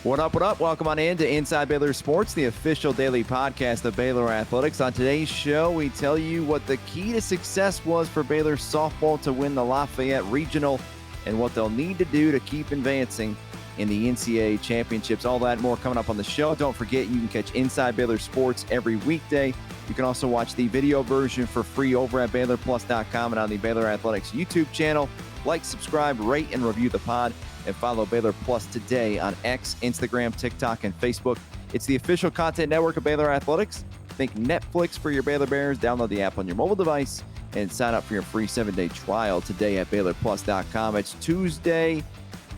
What up, what up? Welcome on in to Inside Baylor Sports, the official daily podcast of Baylor Athletics. On today's show, we tell you what the key to success was for Baylor Softball to win the Lafayette Regional and what they'll need to do to keep advancing in the NCAA Championships. All that and more coming up on the show. Don't forget, you can catch Inside Baylor Sports every weekday. You can also watch the video version for free over at BaylorPlus.com and on the Baylor Athletics YouTube channel. Like, subscribe, rate, and review the pod. And follow Baylor Plus today on X, Instagram, TikTok, and Facebook. It's the official content network of Baylor Athletics. Think Netflix for your Baylor Bears. Download the app on your mobile device and sign up for your free 7-day trial today at BaylorPlus.com. It's Tuesday,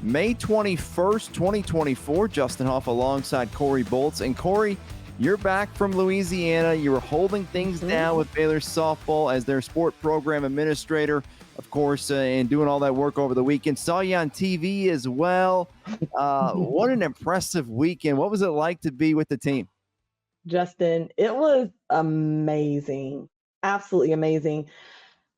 May 21st, 2024. Justin Hoff alongside Cori Bolts. And Cori, you're back from Louisiana. You were holding things down with Baylor Softball as their sport program administrator, of course, and doing all that work over the weekend. Saw you on TV as well. What an impressive weekend. What was it like to be with the team? Justin, it was amazing. Absolutely amazing.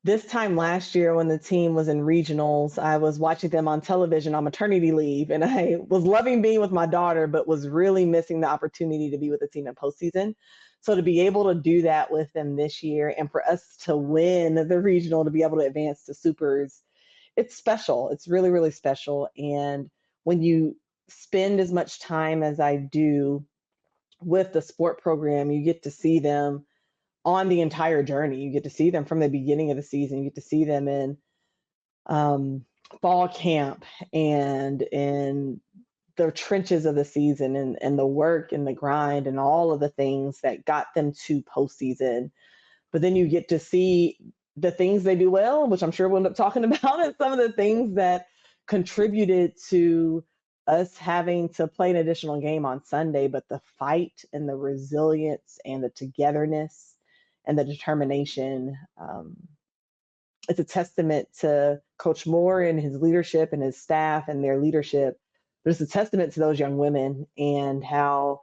This time last year when the team was in regionals, I was watching them on television on maternity leave, and I was loving being with my daughter, but was really missing the opportunity to be with the team in postseason. So to be able to do that with them this year and for us to win the regional, to be able to advance to supers, it's special. It's really, really special. And when you spend as much time as I do with the sport program, you get to see them on the entire journey. You get to see them from the beginning of the season. You get to see them in fall camp and in the trenches of the season and the work and the grind and all of the things that got them to postseason. But then you get to see the things they do well, which I'm sure we'll end up talking about, and some of the things that contributed to us having to play an additional game on Sunday. But the fight and the resilience and the togetherness and the determination, it's a testament to Coach Moore and his leadership and his staff and their leadership. There's a testament to those young women and how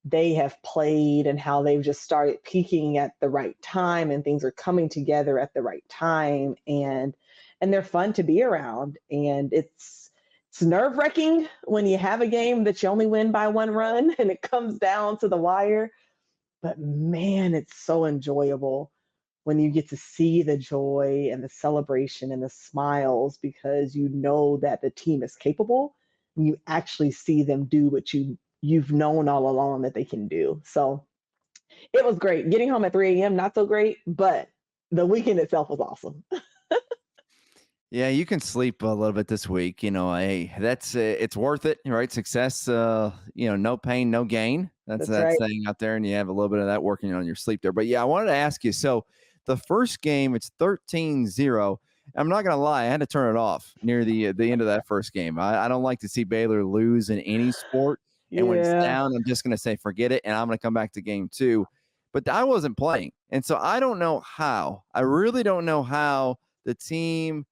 they have played and how they've just started peaking at the right time and things are coming together at the right time, and they're fun to be around. And it's nerve-wracking when you have a game that you only win by one run and it comes down to the wire. But man, it's so enjoyable when you get to see the joy and the celebration and the smiles, because you know that the team is capable and you actually see them do what you've known all along that they can do. So it was great. Getting home at 3 a.m., not so great, but the weekend itself was awesome. Yeah, you can sleep a little bit this week. You know, hey, that's it's worth it, right? Success, no pain, no gain. That's that right. saying out there, and you have a little bit of that working on your sleep there. But yeah, I wanted to ask you. So the first game, it's 13-0. I'm not gonna lie, I had to turn it off near the end of that first game. I don't like to see Baylor lose in any sport, and when it's down, I'm just gonna say forget it, and I'm gonna come back to game two. But I wasn't playing, and so I don't know how. I really don't know how the team,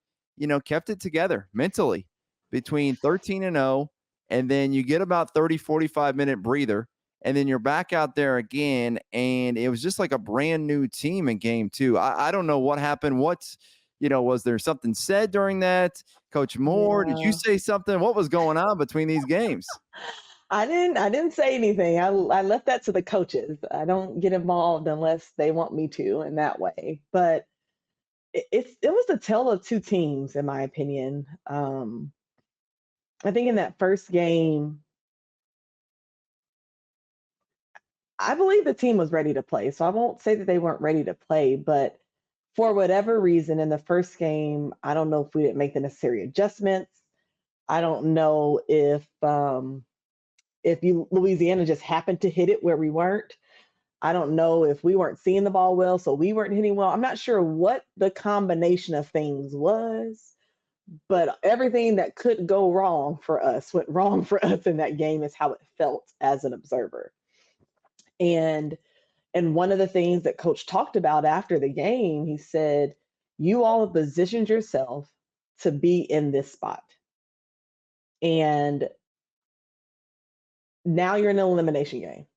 kept it together mentally between 13-0, and then you get about 30, 45-minute breather, and then you're back out there again, and it was just like a brand new team in game two. I don't know what happened. Was there something said during that? Coach Moore, did you say something? What was going on between these games? I didn't say anything. I left that to the coaches. I don't get involved unless they want me to in that way. But it was a tale of two teams, in my opinion. I think in that first game, I believe the team was ready to play. So I won't say that they weren't ready to play, but for whatever reason in the first game, I don't know if we didn't make the necessary adjustments. I don't know if Louisiana just happened to hit it where we weren't. I don't know if we weren't seeing the ball well, so we weren't hitting well. I'm not sure what the combination of things was, but everything that could go wrong for us went wrong for us in that game, is how it felt as an observer. And one of the things that Coach talked about after the game, he said, you all have positioned yourself to be in this spot. And now you're in an elimination game.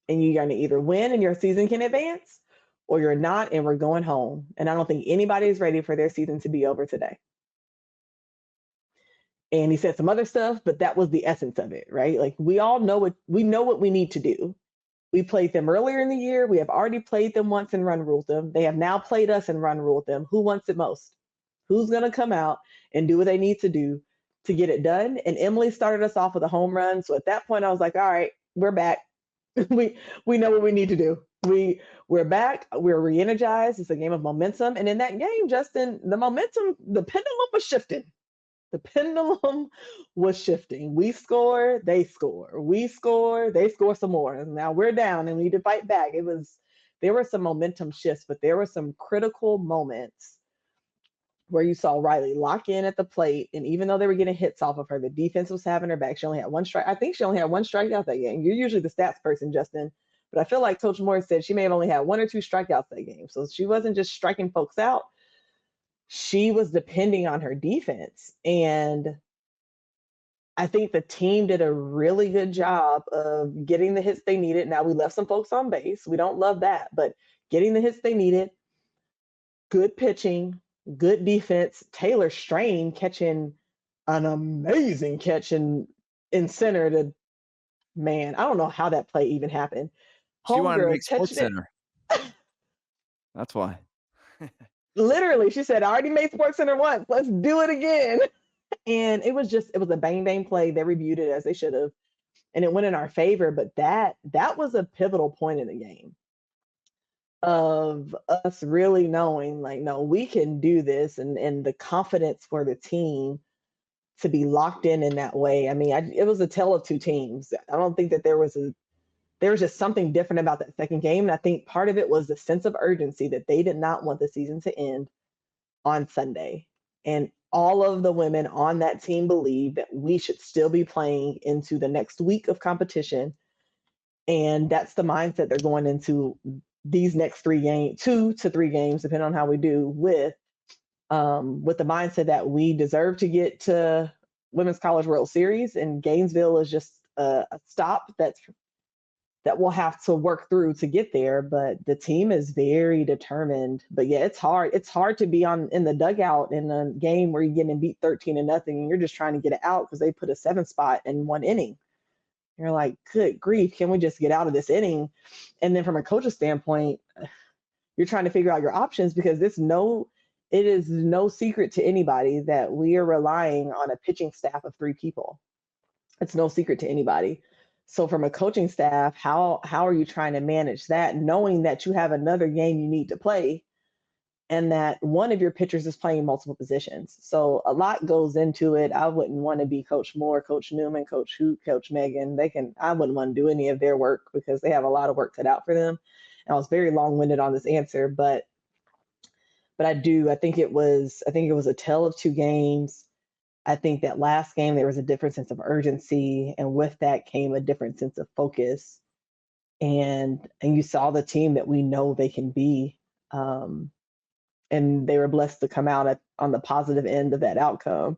And you're going to either win and your season can advance, or you're not and we're going home. And I don't think anybody's ready for their season to be over today. And he said some other stuff, but that was the essence of it, right? Like we all know what we need to do. We played them earlier in the year. We have already played them once and run ruled them. They have now played us and run ruled them. Who wants it most? Who's going to come out and do what they need to do to get it done? And Emily started us off with a home run. So at that point, I was like, all right, we're back. we know what we need to do. We're back. We're re-energized. It's a game of momentum. And in that game, Justin, the pendulum was shifting. The pendulum was shifting. We score, they score. We score, they score some more. And now we're down and we need to fight back. There were some momentum shifts, but there were some critical moments where you saw Riley lock in at the plate. And even though they were getting hits off of her, the defense was having her back. She only had one strike. I think she only had one strikeout that game. You're usually the stats person, Justin. But I feel like Coach Moore said she may have only had one or two strikeouts that game. So she wasn't just striking folks out. She was depending on her defense. And I think the team did a really good job of getting the hits they needed. Now, we left some folks on base. We don't love that, but getting the hits they needed, good pitching, good defense. Taylor Strain catching an amazing catch in center to, man, I don't know how that play even happened. She wanted to Homegirl make Sports catching it. Center. That's why. Literally, she said, I already made Sports Center once. Let's do it again. And it was a bang bang play. They reviewed it as they should have, and it went in our favor. But that was a pivotal point in the game of us really knowing, like, no, we can do this, and the confidence for the team to be locked in that way. I mean, it was a tale of two teams. I don't think that there was just something different about that second game. And I think part of it was the sense of urgency that they did not want the season to end on Sunday. And all of the women on that team believe that we should still be playing into the next week of competition. And that's the mindset they're going into these next 2 to 3 games, depending on how we do, with the mindset that we deserve to get to Women's College World Series, and Gainesville is just a stop that we'll have to work through to get there. But the team is very determined. But yeah, it's hard. It's hard to be in the dugout in a game where you're getting beat 13-0 and you're just trying to get it out because they put a 7 spot in one inning. You're like, good grief, can we just get out of this inning? And then from a coach's standpoint, you're trying to figure out your options, because it is no secret to anybody that we are relying on a pitching staff of 3 people. It's no secret to anybody. So from a coaching staff, how are you trying to manage that, knowing that you have another game you need to play and that one of your pitchers is playing multiple positions? So a lot goes into it. I wouldn't want to be Coach Moore, Coach Newman, Coach Hoot, Coach Megan. I wouldn't want to do any of their work because they have a lot of work cut out for them. And I was very long-winded on this answer, but I think it was a tale of 2 games. I think that last game, there was a different sense of urgency, and with that came a different sense of focus. And you saw the team that we know they can be. And they were blessed to come out on the positive end of that outcome.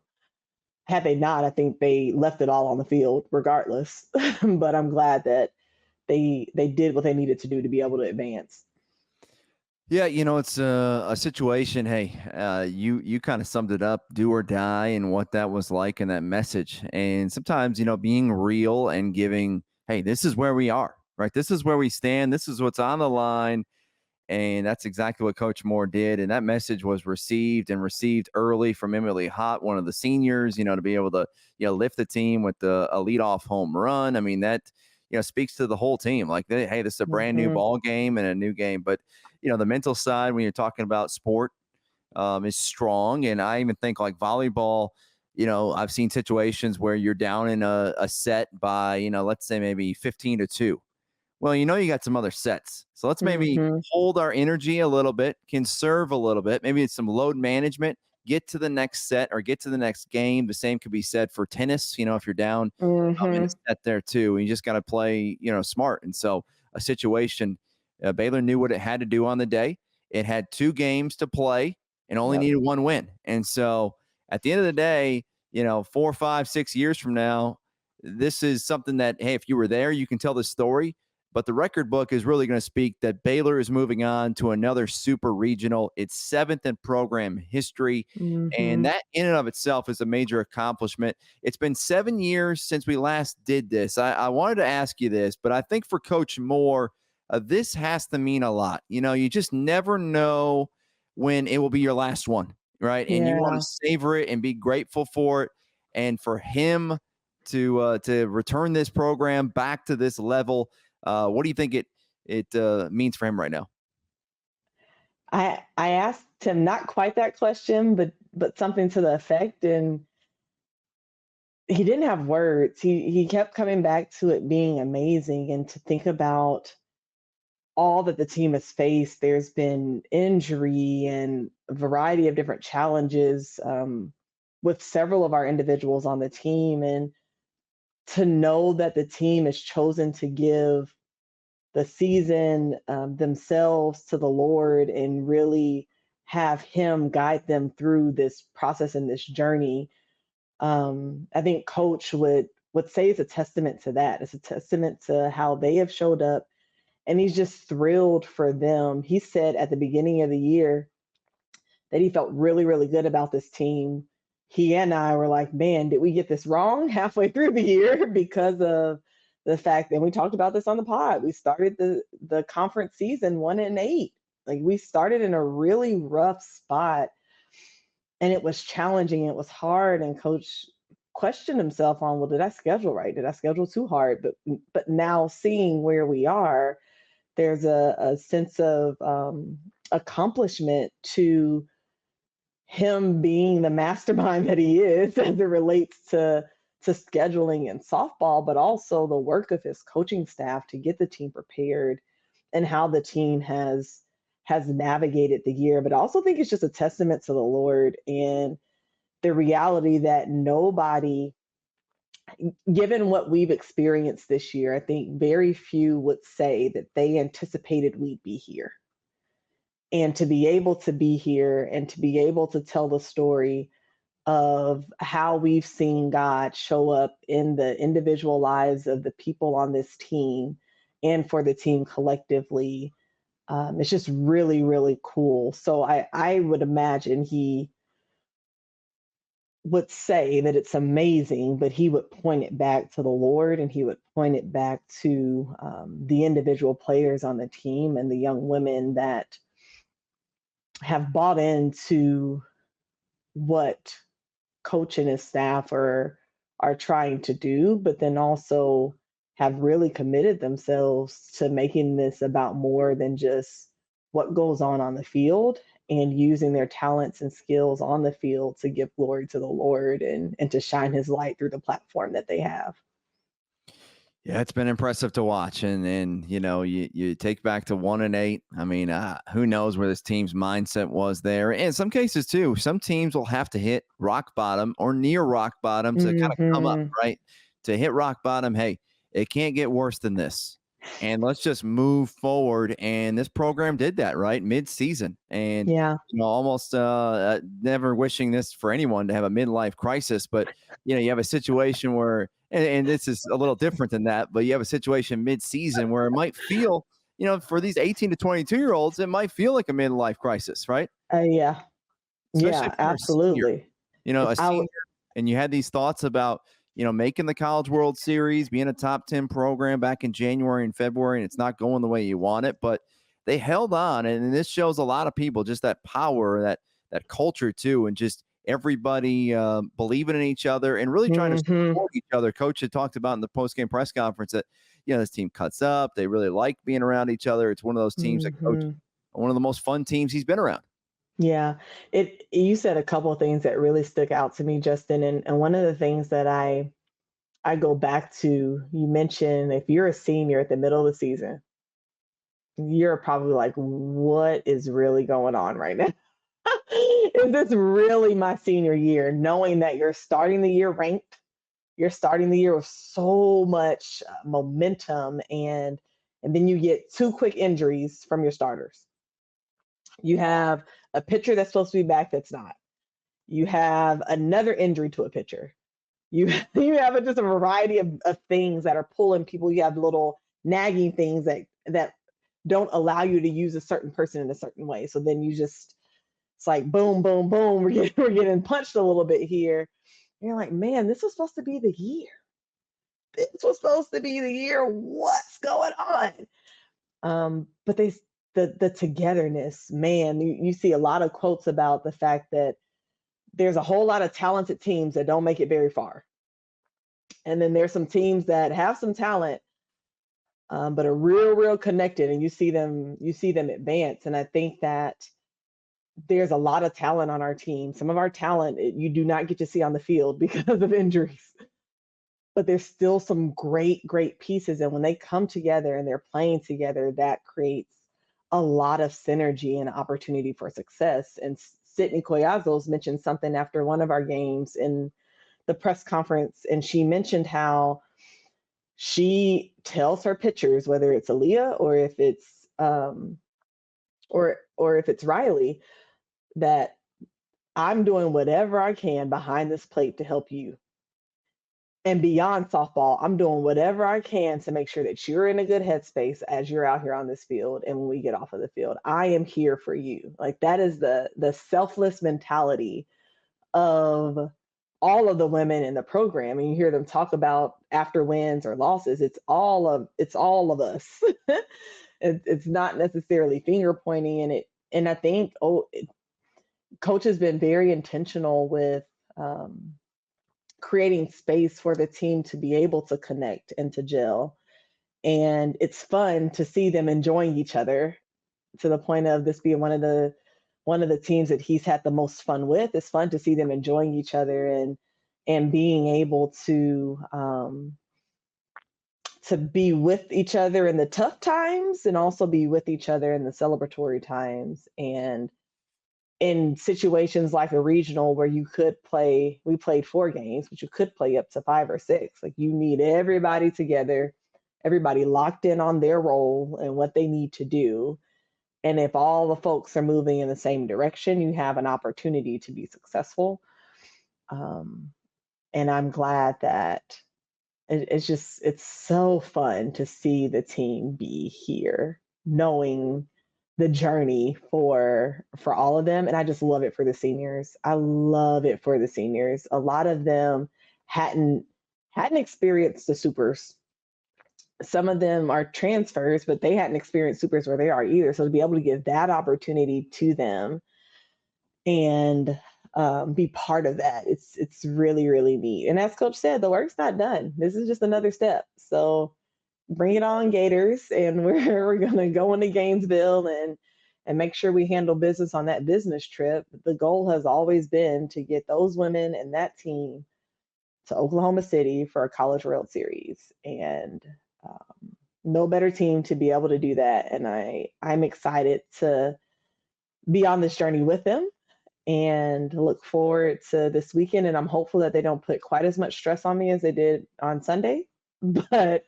Had they not, I think they left it all on the field regardless. But I'm glad that they did what they needed to do to be able to advance. Yeah, it's a situation. Hey, you kind of summed it up, do or die, and what that was like in that message. And sometimes, being real and giving, hey, this is where we are, right? This is where we stand. This is what's on the line. And that's exactly what Coach Moore did. And that message was received early from Emily Hott, one of the seniors, to be able to, lift the team with a leadoff home run. I mean, that, speaks to the whole team. Like, hey, this is a brand new ball game and a new game. But, the mental side, when you're talking about sport, is strong. And I even think like volleyball, I've seen situations where you're down in a set by, let's say maybe 15-2. Well, you got some other sets. So let's maybe hold our energy a little bit, conserve a little bit. Maybe it's some load management, get to the next set or get to the next game. The same could be said for tennis, if you're down in a set there too. And you just got to play, smart. And so a situation, Baylor knew what it had to do on the day. It had 2 games to play and only needed 1 win. And so at the end of the day, 4, 5, 6 years from now, this is something that, hey, if you were there, you can tell the story. But the record book is really going to speak that Baylor is moving on to another super regional. It's seventh in program history. And Mm-hmm. that in and of itself is a major accomplishment. It's been 7 years since we last did this. I wanted to ask you this, but I think for Coach Moore, this has to mean a lot. You just never know when it will be your last one, right? And you want to Yeah. savor it and be grateful for it. And for him to return this program back to this level, what do you think it means for him right now? I asked him not quite that question, but something to the effect, and he didn't have words. He kept coming back to it being amazing, and to think about all that the team has faced. There's been injury and a variety of different challenges with several of our individuals on the team, and to know that the team has chosen to give the season themselves to the Lord and really have Him guide them through this process and this journey. I think Coach would say it's a testament to that. It's a testament to how they have showed up, and he's just thrilled for them. He said at the beginning of the year that he felt really, really good about this team. He and I were like, man, did we get this wrong halfway through the year because of the fact that we talked about this on the pod. We started the conference season 1-8. Like, we started in a really rough spot, and it was challenging. It was hard, and Coach questioned himself on, well, did I schedule right? Did I schedule too hard? But now seeing where we are, there's a sense of accomplishment to him being the mastermind that he is as it relates to scheduling and softball, but also the work of his coaching staff to get the team prepared and how the team has navigated the year. But I also think it's just a testament to the Lord and the reality that nobody, given what we've experienced this year, I think very few would say that they anticipated we'd be here. And to be able to be here and to be able to tell the story of how we've seen God show up in the individual lives of the people on this team and for the team collectively, it's just really, really cool. So I would imagine he would say that it's amazing, but he would point it back to the Lord, and he would point it back to the individual players on the team and the young women that have bought into what coach and his staff are trying to do, but then also have really committed themselves to making this about more than just what goes on the field, and using their talents and skills on the field to give glory to the Lord and to shine his light through the platform that they have. Yeah, it's been impressive to watch, and you take back to 1-8. I mean, who knows where this team's mindset was there? And in some cases too, some teams will have to hit rock bottom or near rock bottom to kind of come up, Hmm. right? To hit rock bottom, hey, it can't get worse than this, and let's just move forward. And this program did that, right, mid-season, and Yeah. almost never wishing this for anyone to have a midlife crisis, but you have a situation where, and this is a little different than that, but you have a situation mid-season where it might feel, for these 18 to 22-year-olds, it might feel like a midlife crisis, right? Yeah. Especially if Yeah. you're a senior, Absolutely. a I would. senior, and you had these thoughts about, making the College World Series, being a top 10 program back in January and February, and it's not going the way you want it, but they held on. And this shows a lot of people just that power, that culture too, and just everybody believing in each other and really trying to Hmm. support each other. Coach had talked about in the post-game press conference that, this team cuts up. They really like being around each other. It's one of those teams that Coach, Hmm. one of the most fun teams he's been around. Yeah, you said a couple of things that really stuck out to me, Justin, and one of the things that I go back to, you mentioned if you're a senior at the middle of the season, you're probably like, what is really going on right now? Is this really my senior year? Knowing that you're starting the year ranked, you're starting the year with so much momentum, and then you get two quick injuries from your starters. You have a pitcher that's supposed to be back that's not. You have another injury to a pitcher. You you have just a variety of things that are pulling people. You have little nagging things that don't allow you to use a certain person in a certain way. So then it's like boom, boom, boom. We're getting punched a little bit here. And you're like, man, this was supposed to be the year. This was supposed to be the year. What's going on? But the togetherness, man, you see a lot of quotes about the fact that there's a whole lot of talented teams that don't make it very far. And then there's some teams that have some talent, but are real connected, and you see them advance. And I think that there's a lot of talent on our team. Some of our talent you do not get to see on the field because of injuries, but there's still some great pieces. And when they come together and they're playing together, that creates a lot of synergy and opportunity for success. And Sydney Coyazos mentioned something after one of our games in the press conference, and she mentioned how she tells her pitchers, whether it's Aaliyah or if it's or if it's Riley, that I'm doing whatever I can behind this plate to help you. And beyond softball, I'm doing whatever I can to make sure that you're in a good headspace as you're out here on this field. And when we get off of the field, I am here for you. Like, that is the selfless mentality of all of the women in the program. And you hear them talk about after wins or losses, it's all of us. It's not necessarily finger pointing. And I think coach has been very intentional with creating space for the team to be able to connect and to gel. And it's fun to see them enjoying each other, to the point of this being one of the teams that he's had the most fun with. It's fun to see them enjoying each other and being able to be with each other in the tough times and also be with each other in the celebratory times. And in situations like a regional where we played 4 games, but you could play up to 5 or 6. Like, you need everybody together, everybody locked in on their role and what they need to do. And if all the folks are moving in the same direction, you have an opportunity to be successful. And I'm glad that it's so fun to see the team be here, knowing the journey for all of them. And I just love it for the seniors. I love it for the seniors. A lot of them hadn't experienced the supers. Some of them are transfers, but they hadn't experienced supers where they are either. So to be able to give that opportunity to them and be part of that, it's really neat. And as Coach said, the work's not done. This is just another step. So bring it on, Gators, and we're gonna go into Gainesville and make sure we handle business on that business trip. The goal has always been to get those women and that team to Oklahoma City for a College World Series, and no better team to be able to do that. And I'm excited to be on this journey with them and look forward to this weekend. And I'm hopeful that they don't put quite as much stress on me as they did on Sunday. But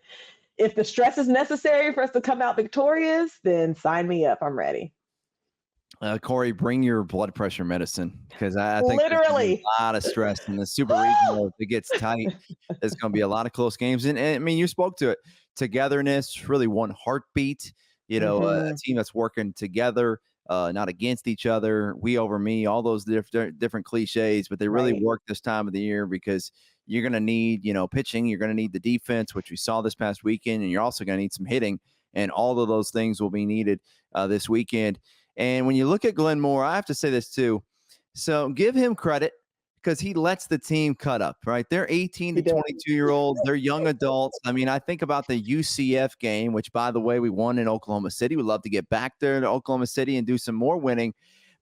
if the stress is necessary for us to come out victorious, then sign me up. I'm ready. Cori, bring your blood pressure medicine, because I think literally a lot of stress in the super regional. If it gets tight, there's going to be a lot of close games. And I mean, you spoke to it. Togetherness, really one heartbeat, a team that's working together, not against each other, we over me, all those different cliches, but they really work this time of the year, because you're going to need, pitching, you're going to need the defense, which we saw this past weekend, and you're also going to need some hitting, and all of those things will be needed this weekend. And when you look at Glenmore, I have to say this too. So give him credit, because he lets the team cut up, right? They're 18 to 22-year-olds. They're young adults. I mean, I think about the UCF game, which, by the way, we won in Oklahoma City. We'd love to get back there to Oklahoma City and do some more winning.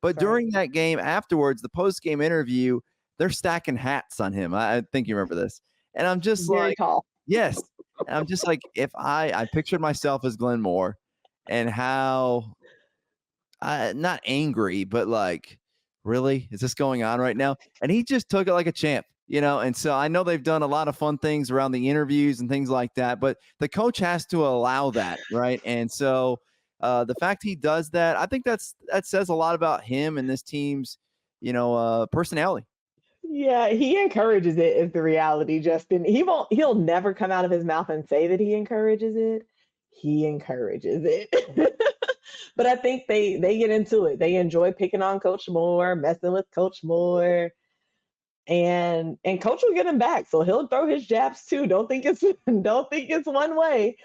But during that game afterwards, the post-game interview, they're stacking hats on him. I think you remember this. And I'm just very tall. Yes. And I'm just like, if I pictured myself as Glenmore, and how not angry, but like, really, is this going on right now? And he just took it like a champ, and so I know they've done a lot of fun things around the interviews and things like that, but the coach has to allow that, right? And so the fact he does that, I think that says a lot about him and this team's personality. Yeah, he encourages it, is the reality, Justin. He'll never come out of his mouth and say that he encourages it. he encourages it. But I think they get into it. They enjoy picking on Coach Moore, messing with Coach Moore, and Coach will get him back. So he'll throw his jabs too. Don't think it's one way.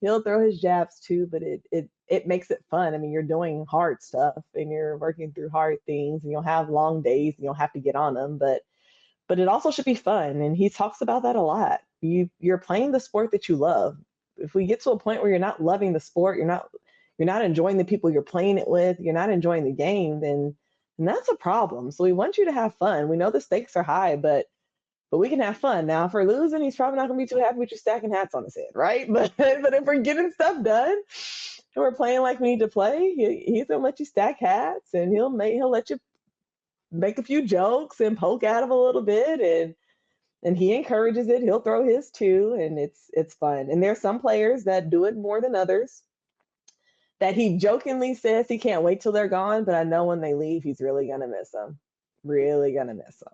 He'll throw his jabs too, but it makes it fun. I mean, you're doing hard stuff and you're working through hard things, and you'll have long days and you'll have to get on them, but it also should be fun. And he talks about that a lot. You're playing the sport that you love. If we get to a point where you're not loving the sport, you're not enjoying the people you're playing it with, you're not enjoying the game, then that's a problem. So we want you to have fun. We know the stakes are high, but we can have fun. Now, if we're losing, he's probably not going to be too happy with you stacking hats on his head, right? But if we're getting stuff done and we're playing like we need to play, he's going to let you stack hats, and he'll let you make a few jokes and poke at him a little bit, and he encourages it. He'll throw his too, and it's fun. And there's some players that do it more than others, that he jokingly says he can't wait till they're gone, but I know when they leave, he's really going to miss them. Really going to miss them.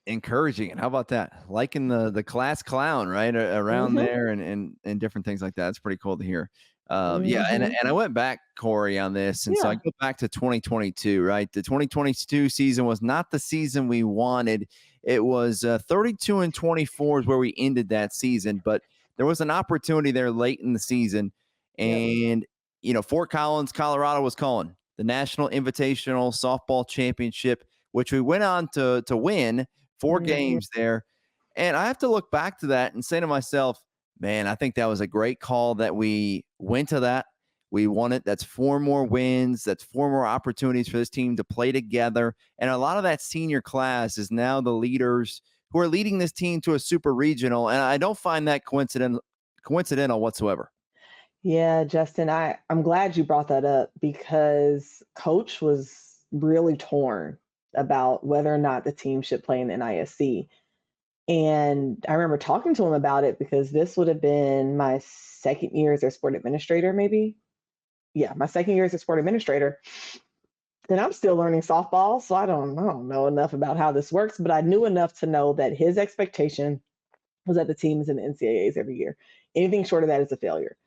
Encouraging it. How about that? Liking the class clown, right? Around there and different things like that. It's pretty cool to hear. Yeah. And I went back, Cori, on this. And so I go back to 2022, right? The 2022 season was not the season we wanted. It was 32-24 is where we ended that season, but there was an opportunity there late in the season. And, Fort Collins, Colorado was calling the National Invitational Softball Championship, which we went on to win 4 games there. And I have to look back to that and say to myself, man, I think that was a great call that we went to that. We won it. That's 4 more wins. That's 4 more opportunities for this team to play together. And a lot of that senior class is now the leaders who are leading this team to a super regional. And I don't find that coincidental whatsoever. Yeah, Justin, I'm glad you brought that up, because Coach was really torn about whether or not the team should play in the NISC. And I remember talking to him about it, because this would have been my second year as their sport administrator, maybe. Yeah, my second year as a sport administrator. And I'm still learning softball, so I don't know enough about how this works, but I knew enough to know that his expectation was that the team is in the NCAAs every year. Anything short of that is a failure.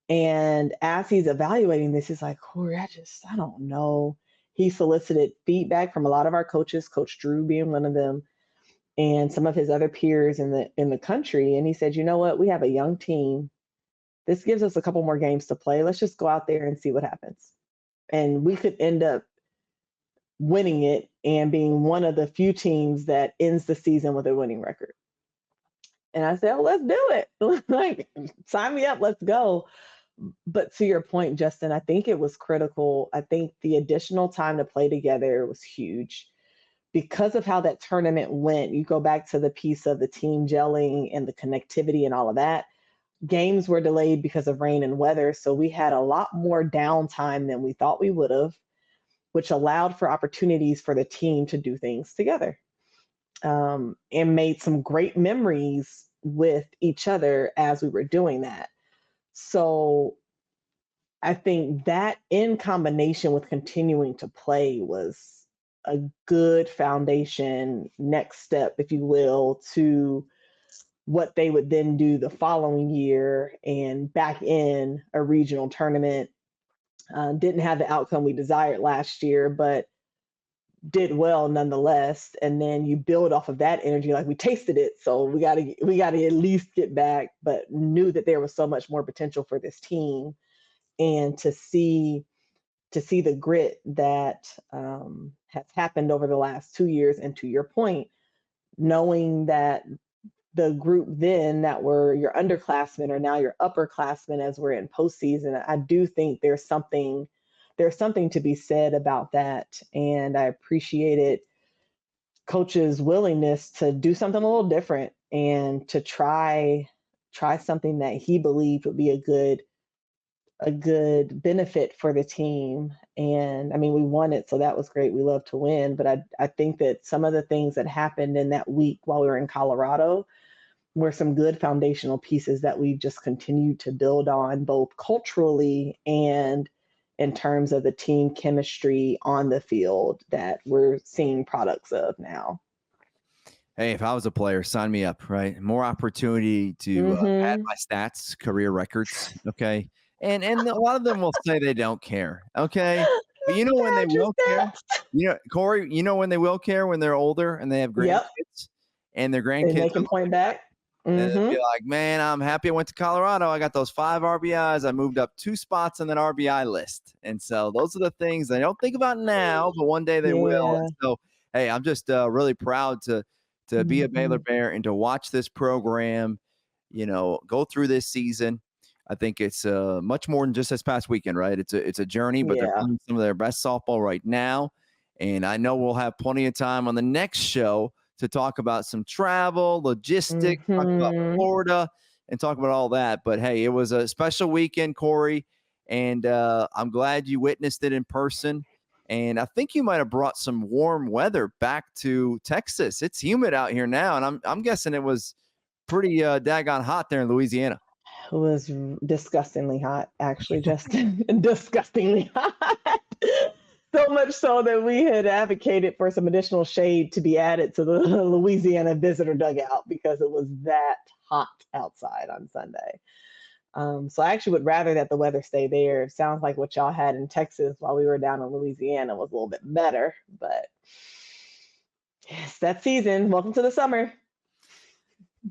And as he's evaluating this, he's like, Cori, I don't know. He solicited feedback from a lot of our coaches, Coach Drew being one of them, and some of his other peers in the country. And he said, you know what? We have a young team. This gives us a couple more games to play. Let's just go out there and see what happens. And we could end up winning it and being one of the few teams that ends the season with a winning record. And I said, oh, let's do it. Like, sign me up. Let's go. But to your point, Justin, I think it was critical. I think the additional time to play together was huge. Because of how that tournament went, you go back to the piece of the team gelling and the connectivity and all of that. Games were delayed because of rain and weather. So we had a lot more downtime than we thought we would have, which allowed for opportunities for the team to do things together, and made some great memories with each other as we were doing that. So I think that, in combination with continuing to play, was a good foundation, next step, if you will, to what they would then do the following year and back in a regional tournament. Didn't have the outcome we desired last year, but did well nonetheless. And then you build off of that energy, like, we tasted it, so we got to at least get back, but knew that there was so much more potential for this team. And to see the grit that has happened over the last 2 years, and to your point, knowing that the group then that were your underclassmen are now your upperclassmen as we're in postseason, I do think there's something to be said about that. And I appreciated Coach's willingness to do something a little different and to try something that he believed would be a good benefit for the team. And I mean, we won it, so that was great. We love to win. But I think that some of the things that happened in that week while we were in Colorado were some good foundational pieces that we just continued to build on, both culturally and in terms of the team chemistry on the field that we're seeing products of now. Hey, if I was a player, sign me up, right? More opportunity to pad Mhm. my stats, career records, okay? And a lot of them will say they don't care, okay? But you know when they Pad your will care? stats. Corey, you know when they will care? When they're older and they have Yep, grandkids, and their and grandkids they are can point looking back back. and they'll be Mhm. like, "Man, I'm happy I went to Colorado. I got those 5 RBIs. I moved up 2 spots on that RBI list." And so those are the things they don't think about now, but one day they will. And Yeah. so, hey, I'm just really proud to be a Baylor Mhm. Bear and to watch this program, go through this season. I think it's much more than just this past weekend, right? It's a journey, but they're Yeah. playing some of their best softball right now. And I know we'll have plenty of time on the next show to talk about some travel, logistics, talk about Mhm. Florida, and talk about all that. But hey, it was a special weekend, Cori, and I'm glad you witnessed it in person. And I think you might have brought some warm weather back to Texas. It's humid out here now, and I'm guessing it was pretty daggone hot there in Louisiana. It was disgustingly hot, actually, Justin. Disgustingly hot. So much so that we had advocated for some additional shade to be added to the Louisiana visitor dugout because it was that hot outside on Sunday. So I actually would rather that the weather stay there. It sounds like what y'all had in Texas while we were down in Louisiana was a little bit better, but it's that season. Welcome to the summer.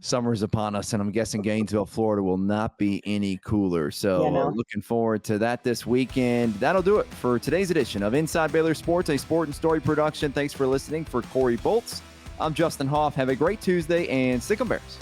Summer's upon us, and I'm guessing Gainesville, Florida will not be any cooler. Yeah, So no. looking forward to that this weekend. That'll do it for today's edition of Inside Baylor Sports, a sport and story production. Thanks for listening. For Cori Bolts, I'm Justin Hoff. Have a great Tuesday, and stick 'em Bears.